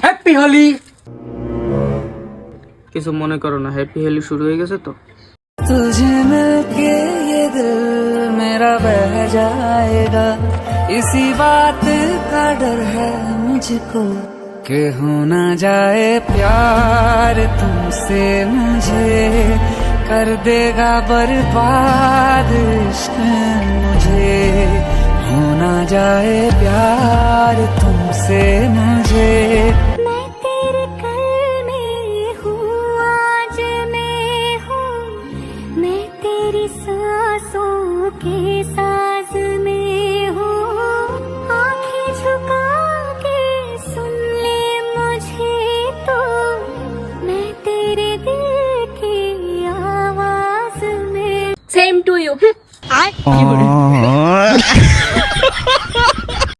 Happy Holi. কিছু মনে করো না, হ্যাপি হোলি শুরু হয়ে গেছে তো। तुझे मिलके ये दिल मेरा बह जाएगा, इसी बात का डर है मुझको कि हो ना जाए प्यार तुमसे मुझे, कर देगा बर्बाद इश्क मुझे, हो ना जाए प्यार तुमसे मुझे। मैं तेरे कल में हूँ, आज मैं हूँ, मैं तेरी सांसों के साज में हूँ। आंखें झुका के सुन ले मुझे तो, मैं तेरे दिल की आवाज में। Same to you.